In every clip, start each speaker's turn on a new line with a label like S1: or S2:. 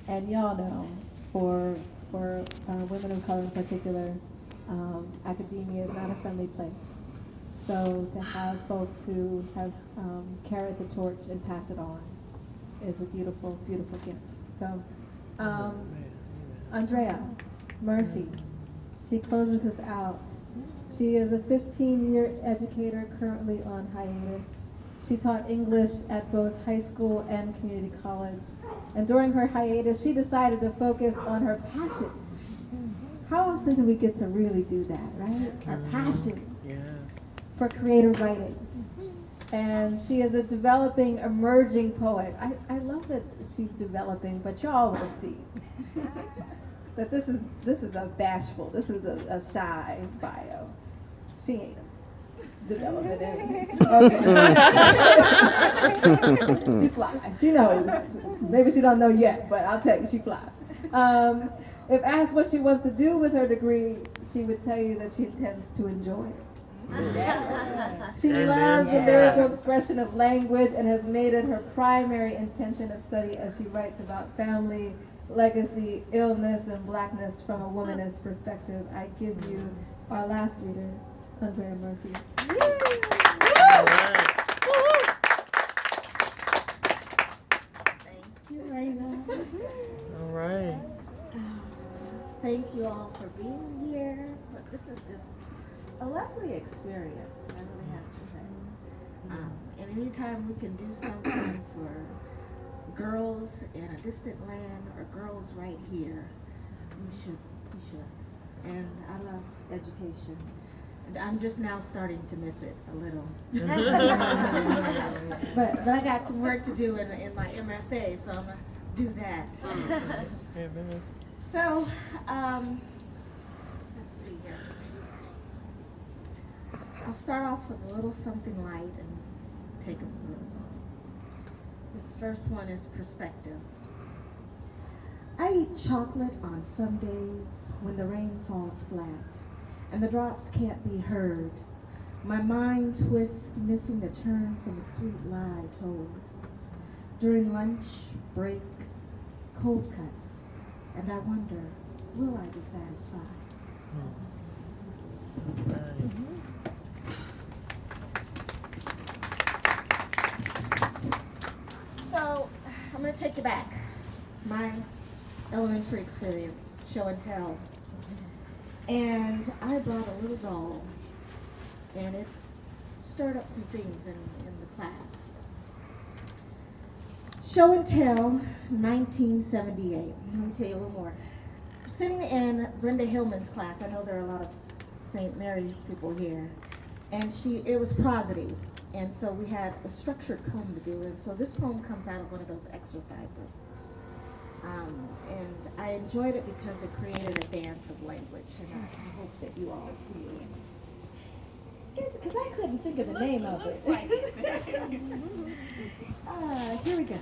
S1: And y'all know, for women of color in particular, academia is not a friendly place. So to have folks who have carried the torch and pass it on is a beautiful, beautiful gift. So, Andrea Murphy, she closes us out. She is a 15-year educator currently on hiatus. She taught English at both high school and community college. And during her hiatus, she decided to focus on her passion. How often do we get to really do that, right? Our passion for creative writing. And she is a developing, emerging poet. I love that she's developing, but y'all will see that this is a bashful, this is a shy bio. She ain't developing anything. Okay. She fly. She knows. Maybe she don't know yet, but I'll tell you, she fly. If asked what she wants to do with her degree, she would tell you that she intends to enjoy it. She loves the lyrical expression of language and has made it her primary intention of study as she writes about family, legacy, illness, and blackness from a womanist perspective. I give you our last reader, Andrea Murphy.
S2: Thank you, Raina.
S3: All right.
S2: Thank you all for being here. But this is just a lovely experience, I really have to say. And anytime we can do something for girls in a distant land or girls right here, we should. And I love education. And I'm just now starting to miss it a little. but I got some work to do in my MFA, so I'm going to do that. So, let's see here. I'll start off with a little something light and take us through. This first one is perspective. I eat chocolate on some days when the rain falls flat and the drops can't be heard. My mind twists, missing the turn from a sweet lie told. During lunch, break, cold cuts, and I wonder, will I be satisfied? So, I'm going to take you back. My elementary experience, show and tell. And I brought a little doll, and it stirred up some things in the class. Show and tell, 1978. Let me tell you a little more. Sitting in Brenda Hillman's class, I know there are a lot of St. Mary's people here, and it was prosody, and so we had a structured poem to do, and so this poem comes out of one of those exercises. And I enjoyed it because it created a dance of language, and I hope that you all see it. Because I couldn't think of the name of it. Here we go.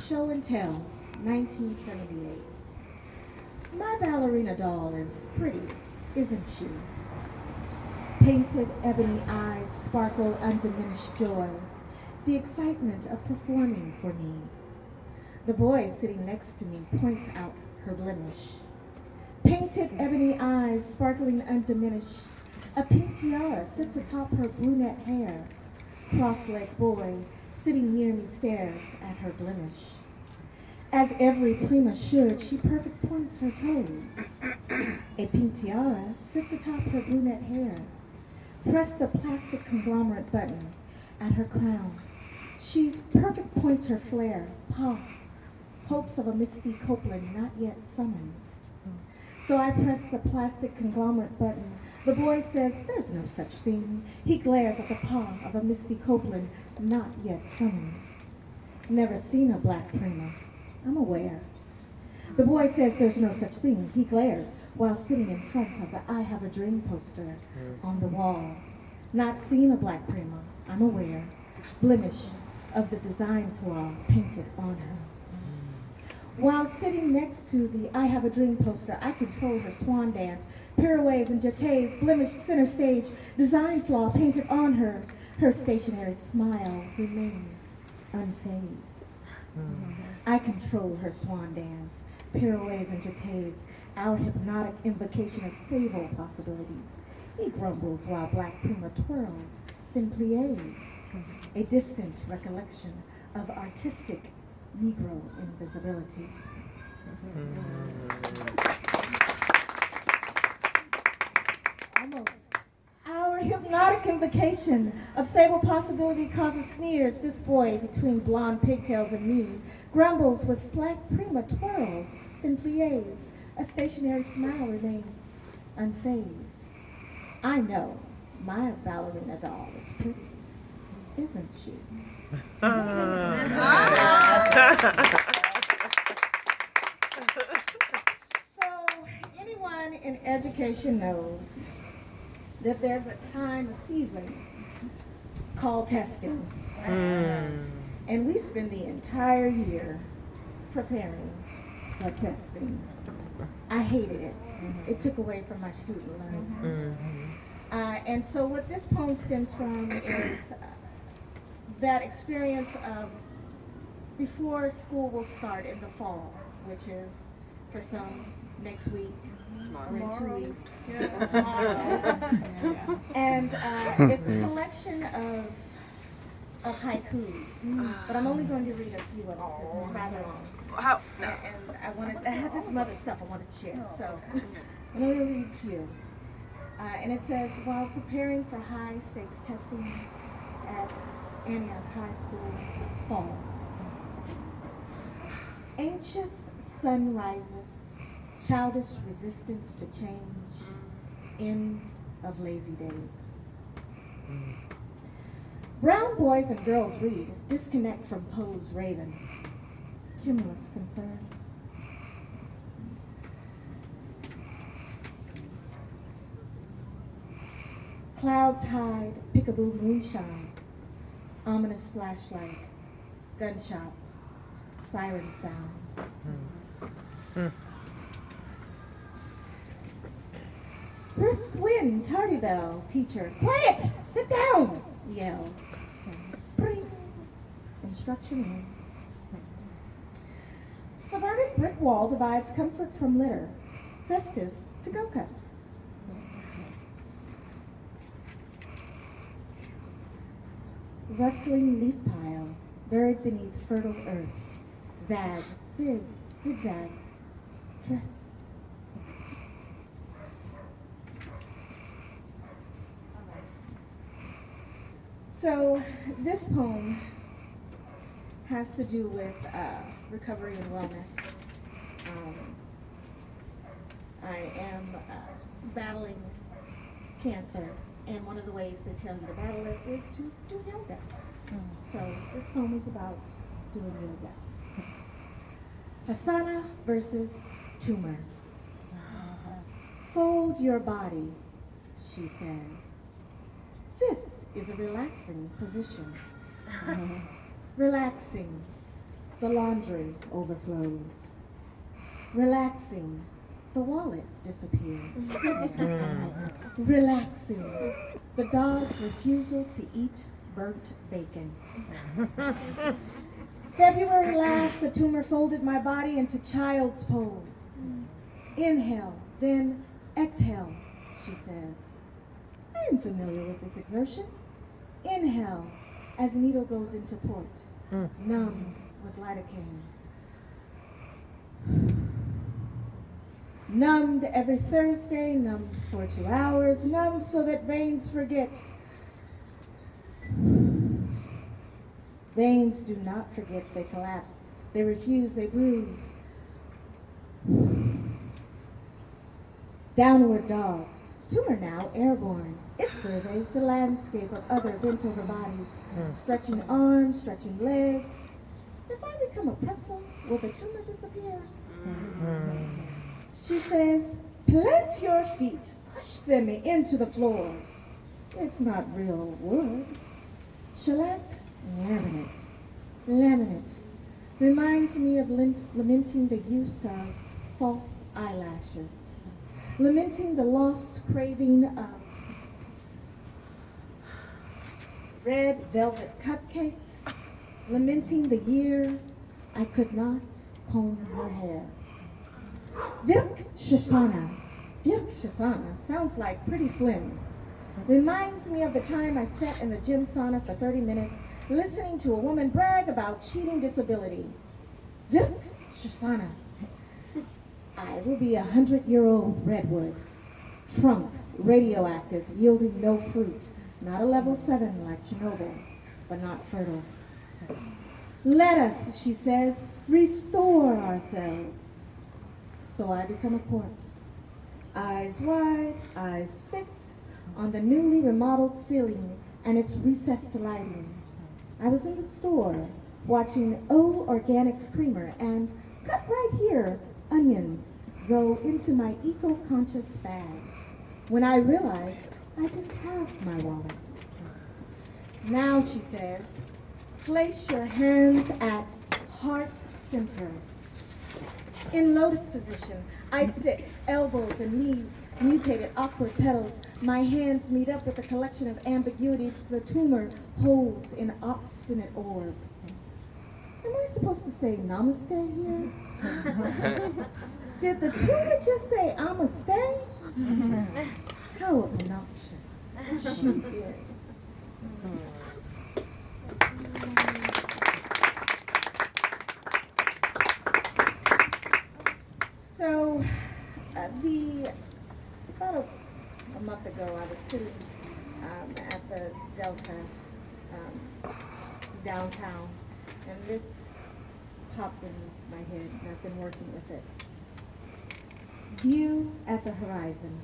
S2: Show and Tell, 1978. My ballerina doll is pretty, isn't she? Painted ebony eyes sparkle undiminished joy, the excitement of performing for me. The boy sitting next to me points out her blemish. Painted ebony eyes sparkling undiminished, a pink tiara sits atop her brunette hair. Cross-legged boy sitting near me stares at her blemish. As every prima should, she perfect points her toes. A pink tiara sits atop her brunette hair. Press the plastic conglomerate button at her crown. She's perfect points her flair, paw. Hopes of a misty Copeland not yet summoned. So I press the plastic conglomerate button. The boy says, there's no such thing. He glares at the paw of a misty Copeland not yet summoned. Never seen a black prima. I'm aware. The boy says there's no such thing. He glares while sitting in front of the I Have a Dream poster on the wall. Not seen a black prima. I'm aware. Blemish of the design flaw painted on her. While sitting next to the I Have a Dream poster, I control her swan dance, pirouettes and jetés, blemished center stage, design flaw painted on her. Her stationary smile remains unfazed. I control her swan dance, pirouettes and jetés, our hypnotic invocation of sable possibilities. He grumbles while black puma twirls, then plies, a distant recollection of artistic Negro invisibility. Almost. Our hypnotic invocation of sable possibility causes sneers. This boy between blonde pigtails and me grumbles with black prima twirls, then plies. A stationary smile remains unfazed. I know my ballerina doll is pretty, isn't she? So anyone in education knows that there's a time, a season called testing. And we spend the entire year preparing for testing. I hated it. It took away from my student learning. And so what this poem stems from is that experience of before school will start in the fall, which is for some next week, or in 2 weeks, or tomorrow. And it's a collection of haikus, but I'm only going to read a few of them because it's rather long. And I had some other stuff I wanted to share, so I'm going to read a few. And it says, while preparing for high-stakes testing at Antioch High School, fall. Anxious sun rises, childish resistance to change, end of lazy days. Brown boys and girls read, disconnect from Poe's Raven, cumulus concerns. Clouds hide, peekaboo moonshine, ominous flashlight, gunshots, siren sound. Brisk wind, tardy bell, teacher, quiet, sit down, yells. Bring, instruction ends. Suburban brick wall divides comfort from litter, festive to-go cups. Rustling leaf pile, buried beneath fertile earth. Zag, zig, zigzag, drift. So this poem has to do with recovery and wellness. I am battling cancer, and one of the ways they tell you to battle it is to do yoga. So this poem is about doing yoga. Asana versus tumor. Fold your body, she says. This is a relaxing position. Relaxing, the laundry overflows. Relaxing, the wallet disappears. Relaxing, the dog's refusal to eat burnt bacon. February last, the tumor folded my body into child's pose. Inhale, then exhale, she says. I am familiar with this exertion. Inhale, as needle goes into port, numbed with lidocaine. Numbed every Thursday, numbed for 2 hours, numbed so that veins forget. Veins do not forget, they collapse, they refuse, they bruise. Downward dog, tumor now airborne. It surveys the landscape of other bent over bodies, stretching arms, stretching legs. If I become a pretzel, will the tumor disappear? She says, plant your feet, push them into the floor. It's not real wood. Shellac, laminate, laminate. Reminds me of lamenting the use of false eyelashes. Lamenting the lost craving of red velvet cupcakes. Lamenting the year I could not comb her hair. Virk Shoshana. Virk Shoshana sounds like Pretty Flynn. Reminds me of the time I sat in the gym sauna for 30 minutes listening to a woman brag about cheating disability. Virk Shoshana. I will be 100-year-old redwood. Trunk, radioactive, yielding no fruit. Not a level 7 like Chernobyl, but not fertile. Let us, she says, restore ourselves. So I become a corpse. Eyes wide, eyes fixed on the newly remodeled ceiling and its recessed lighting. I was in the store watching O Organic Screamer and cut right here, onions go into my eco-conscious bag when I realized I didn't have my wallet. Now, she says, place your hands at heart center. In lotus position, I sit, elbows and knees, mutated, awkward petals. My hands meet up with a collection of ambiguities the tumor holds in obstinate orb. Am I supposed to say namaste here? Did the tumor just say I'ma stay? How obnoxious she is. So, about a month ago, I was sitting at the Delta downtown, and this popped in my head, and I've been working with it. View at the horizon.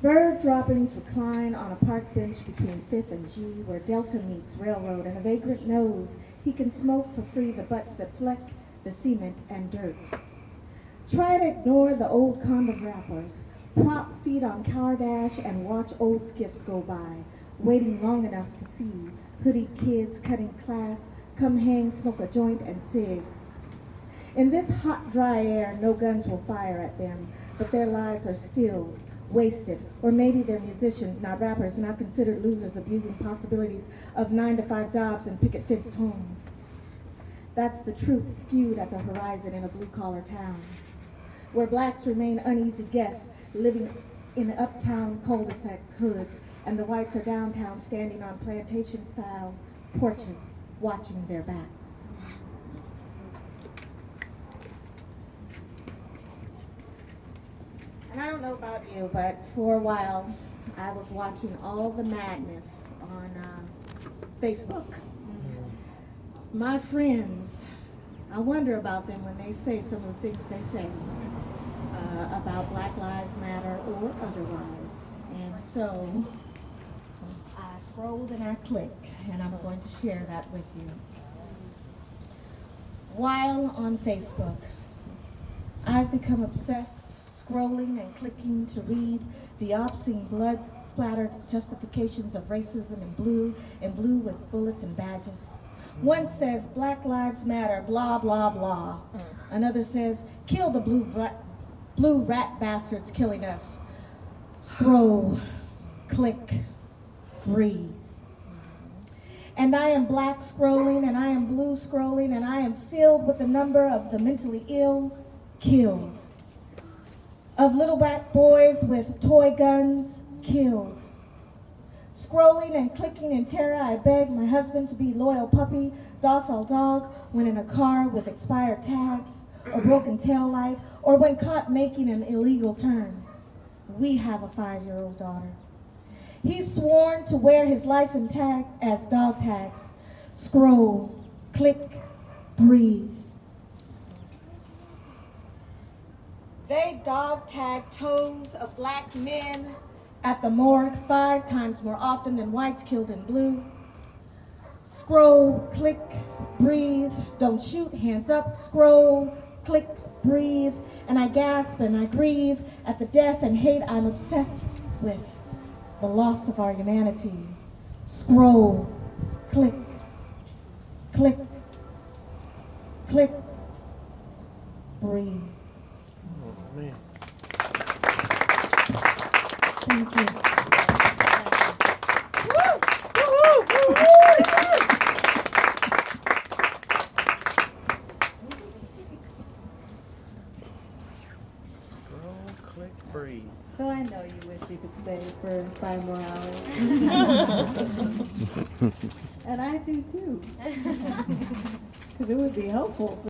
S2: Bird droppings recline on a park bench between 5th and G, where Delta meets railroad, and a vagrant knows he can smoke for free the butts that fleck the cement and dirt. Try to ignore the old condom wrappers, prop feet on car dash, and watch old skiffs go by, waiting long enough to see hooded kids cutting class, come hang, smoke a joint and cigs. In this hot, dry air, no guns will fire at them, but their lives are stilled, wasted, or maybe they're musicians, not rappers, not considered losers, abusing possibilities of 9-to-5 jobs and picket-fenced homes. That's the truth skewed at the horizon in a blue-collar town, where blacks remain uneasy guests living in uptown cul-de-sac hoods, and the whites are downtown standing on plantation-style porches, watching their backs. And I don't know about you, but for a while, I was watching all the madness on Facebook. My friends, I wonder about them when they say some of the things they say about Black Lives Matter or otherwise. And so I scrolled and I clicked, and I'm going to share that with you. While on Facebook, I've become obsessed scrolling and clicking to read the obscene blood-splattered justifications of racism in blue with bullets and badges. One says, Black Lives Matter, blah, blah, blah. Another says, kill the blue rat bastards killing us. Scroll, click, breathe. And I am black scrolling, and I am blue scrolling, and I am filled with the number of the mentally ill killed. Of little black boys with toy guns killed. Scrolling and clicking in terror, I beg my husband to be loyal puppy, docile dog when in a car with expired tags, or broken tail light, or when caught making an illegal turn. We have a 5-year-old daughter. He's sworn to wear his license tags as dog tags. Scroll, click, breathe. They dog tag toes of black men at the morgue 5 times more often than whites killed in blue. Scroll, click, breathe, don't shoot, hands up, scroll, click, breathe, and I gasp and I grieve at the death and hate I'm obsessed with, the loss of our humanity. Scroll, click, click, click, breathe.
S3: Oh, man.
S2: Thank you.
S3: Let's breathe.
S1: So I know you wish you could stay for 5 more hours. And I do too. Because it would be helpful.